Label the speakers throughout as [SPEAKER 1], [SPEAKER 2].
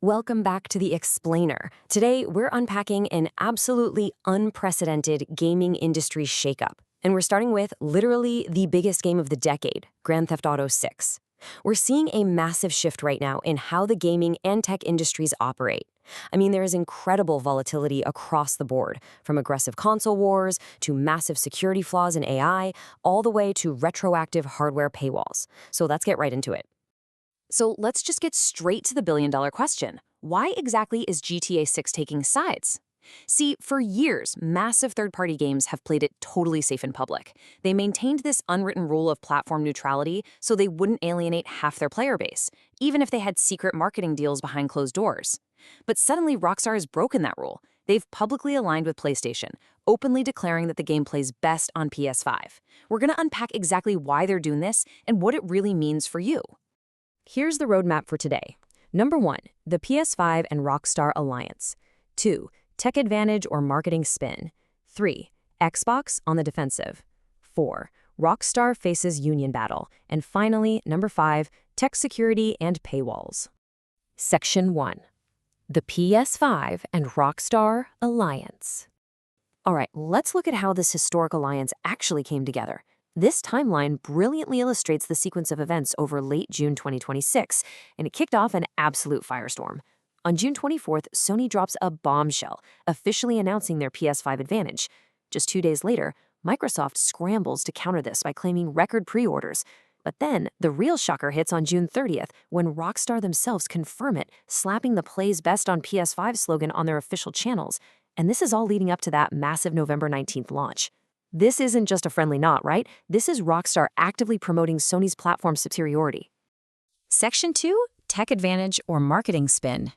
[SPEAKER 1] Welcome back to The Explainer. Today, we're unpacking an absolutely unprecedented gaming industry shakeup. And we're starting with literally the biggest game of the decade, Grand Theft Auto 6. We're seeing a massive shift right now in how the gaming and tech industries operate. I mean, there is incredible volatility across the board, from aggressive console wars to massive security flaws in AI, all the way to retroactive hardware paywalls. So let's get right into it. So let's just get straight to the billion-dollar question. Why exactly is GTA 6 taking sides? See, for years, massive third-party games have played it totally safe in public. They maintained this unwritten rule of platform neutrality so they wouldn't alienate half their player base, even if they had secret marketing deals behind closed doors. But suddenly, Rockstar has broken that rule. They've publicly aligned with PlayStation, openly declaring that the game plays best on PS5. We're going to unpack exactly why they're doing this and what it really means for you. Here's the roadmap for today. Number 1, the PS5 and Rockstar Alliance. 2, tech advantage or marketing spin. 3, Xbox on the defensive. 4, Rockstar faces union battle. And finally, number 5, tech security and paywalls. Section 1, the PS5 and Rockstar Alliance. All right, let's look at how this historic alliance actually came together. This timeline brilliantly illustrates the sequence of events over late June 2026, and it kicked off an absolute firestorm. On June 24th, Sony drops a bombshell, officially announcing their PS5 advantage. Just 2 days later, Microsoft scrambles to counter this by claiming record pre-orders. But then, the real shocker hits on June 30th, when Rockstar themselves confirm it, slapping the Plays Best on PS5 slogan on their official channels. And this is all leading up to that massive November 19th launch. This isn't just a friendly nod, right? This is Rockstar actively promoting Sony's platform superiority. Section 2, tech advantage or marketing spin.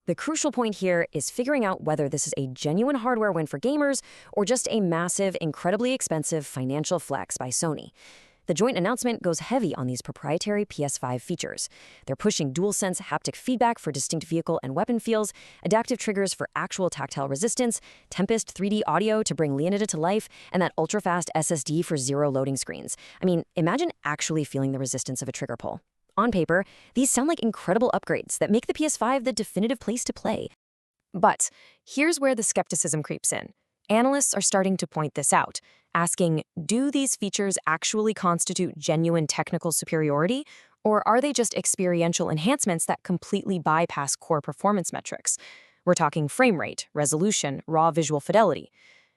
[SPEAKER 1] The crucial point here is figuring out whether this is a genuine hardware win for gamers or just a massive, incredibly expensive financial flex by Sony. The joint announcement goes heavy on these proprietary PS5 features. They're pushing DualSense haptic feedback for distinct vehicle and weapon feels, adaptive triggers for actual tactile resistance, Tempest 3D audio to bring Leonida to life, and that ultra-fast SSD for zero loading screens. I mean, imagine actually feeling the resistance of a trigger pull. On paper, these sound like incredible upgrades that make the PS5 the definitive place to play. But here's where the skepticism creeps in. Analysts are starting to point this out, asking, do these features actually constitute genuine technical superiority, or are they just experiential enhancements that completely bypass core performance metrics? We're talking frame rate, resolution, raw visual fidelity.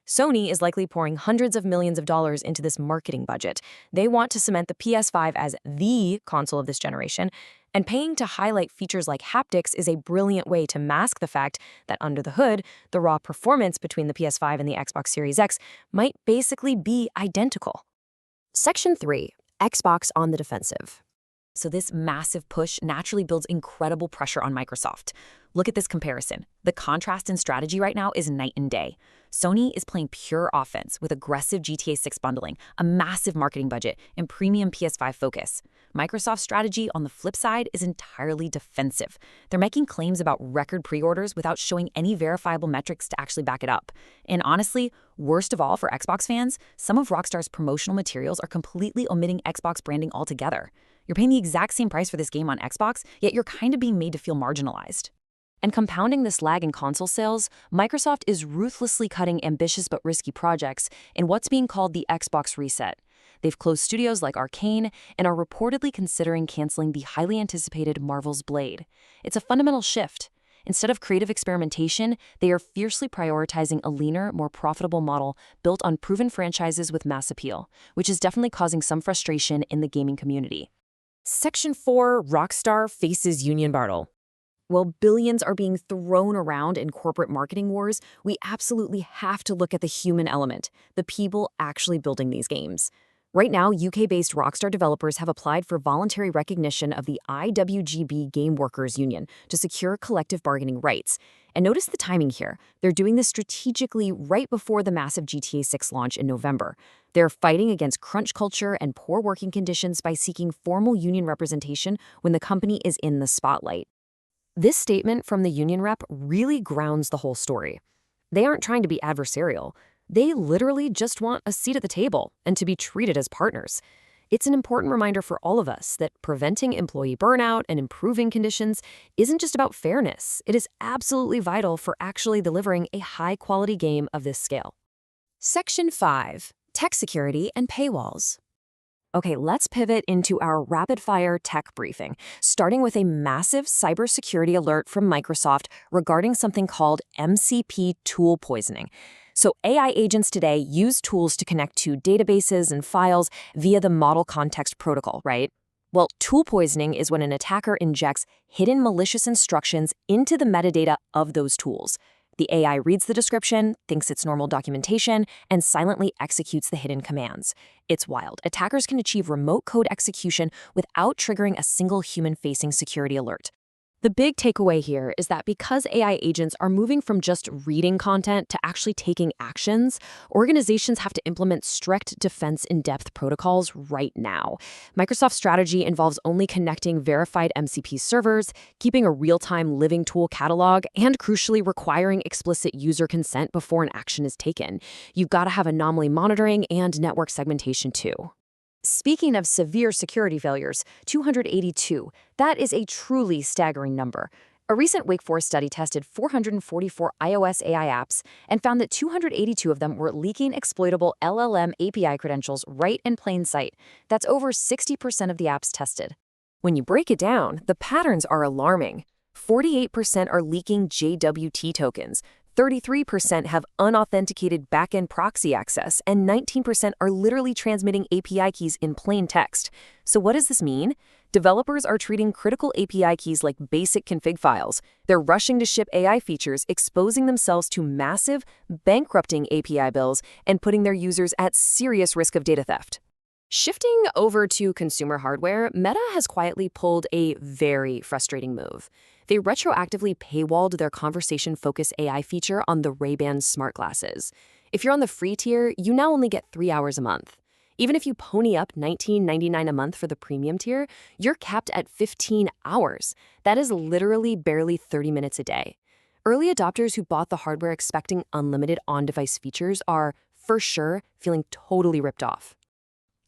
[SPEAKER 1] Sony is likely pouring hundreds of millions of dollars into this marketing budget. They want to cement the PS5 as the console of this generation, and paying to highlight features like haptics is a brilliant way to mask the fact that under the hood, the raw performance between the PS5 and the Xbox Series X might basically be identical. Section 3, Xbox on the defensive. So this massive push naturally builds incredible pressure on Microsoft. Look at this comparison. The contrast in strategy right now is night and day. Sony is playing pure offense with aggressive GTA 6 bundling, a massive marketing budget, and premium PS5 focus. Microsoft's strategy, on the flip side, is entirely defensive. They're making claims about record pre-orders without showing any verifiable metrics to actually back it up. And honestly, worst of all for Xbox fans, some of Rockstar's promotional materials are completely omitting Xbox branding altogether. You're paying the exact same price for this game on Xbox, yet you're kind of being made to feel marginalized. And compounding this lag in console sales, Microsoft is ruthlessly cutting ambitious but risky projects in what's being called the Xbox reset. They've closed studios like Arcane and are reportedly considering canceling the highly anticipated Marvel's Blade. It's a fundamental shift. Instead of creative experimentation, they are fiercely prioritizing a leaner, more profitable model built on proven franchises with mass appeal, which is definitely causing some frustration in the gaming community. Section 4, Rockstar faces union battle. While billions are being thrown around in corporate marketing wars, we absolutely have to look at the human element, the people actually building these games. Right now, UK-based Rockstar developers have applied for voluntary recognition of the IWGB Game Workers Union to secure collective bargaining rights. And notice the timing here. They're doing this strategically right before the massive GTA 6 launch in November. They're fighting against crunch culture and poor working conditions by seeking formal union representation when the company is in the spotlight. This statement from the union rep really grounds the whole story. They aren't trying to be adversarial. They literally just want a seat at the table and to be treated as partners. It's an important reminder for all of us that preventing employee burnout and improving conditions isn't just about fairness. It is absolutely vital for actually delivering a high-quality game of this scale. Section 5. Tech security and paywalls. Okay, let's pivot into our rapid-fire tech briefing, starting with a massive cybersecurity alert from Microsoft regarding something called MCP tool poisoning. So AI agents today use tools to connect to databases and files via the Model Context Protocol, right? Well, tool poisoning is when an attacker injects hidden malicious instructions into the metadata of those tools. The AI reads the description, thinks it's normal documentation, and silently executes the hidden commands. It's wild. Attackers can achieve remote code execution without triggering a single human-facing security alert. The big takeaway here is that because AI agents are moving from just reading content to actually taking actions, organizations have to implement strict defense in-depth protocols right now. Microsoft's strategy involves only connecting verified MCP servers, keeping a real-time living tool catalog, and crucially requiring explicit user consent before an action is taken. You've got to have anomaly monitoring and network segmentation too. Speaking of severe security failures, 282, that is a truly staggering number. A recent Wake Forest study tested 444 iOS AI apps and found that 282 of them were leaking exploitable LLM API credentials right in plain sight. That's over 60% of the apps tested. When you break it down, the patterns are alarming. 48% are leaking JWT tokens, 33% have unauthenticated backend proxy access, and 19% are literally transmitting API keys in plain text. So what does this mean? Developers are treating critical API keys like basic config files. They're rushing to ship AI features, exposing themselves to massive, bankrupting API bills, and putting their users at serious risk of data theft. Shifting over to consumer hardware, Meta has quietly pulled a very frustrating move. They retroactively paywalled their conversation-focused AI feature on the Ray-Ban smart glasses. If you're on the free tier, you now only get 3 hours a month. Even if you pony up $19.99 a month for the premium tier, you're capped at 15 hours. That is literally barely 30 minutes a day. Early adopters who bought the hardware expecting unlimited on-device features are, for sure, feeling totally ripped off.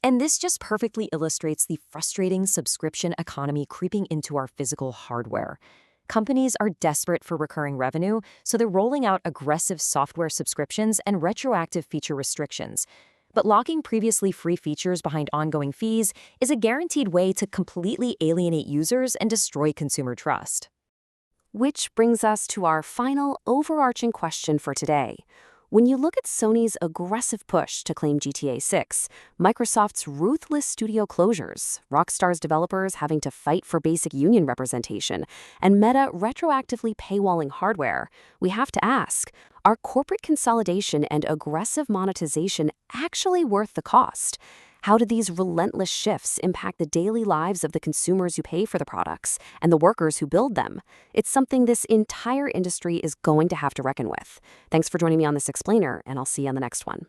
[SPEAKER 1] And this just perfectly illustrates the frustrating subscription economy creeping into our physical hardware. Companies are desperate for recurring revenue, so they're rolling out aggressive software subscriptions and retroactive feature restrictions. But locking previously free features behind ongoing fees is a guaranteed way to completely alienate users and destroy consumer trust. Which brings us to our final overarching question for today. When you look at Sony's aggressive push to claim GTA 6, Microsoft's ruthless studio closures, Rockstar's developers having to fight for basic union representation, and Meta retroactively paywalling hardware, we have to ask, are corporate consolidation and aggressive monetization actually worth the cost? How do these relentless shifts impact the daily lives of the consumers who pay for the products and the workers who build them? It's something this entire industry is going to have to reckon with. Thanks for joining me on this explainer, and I'll see you on the next one.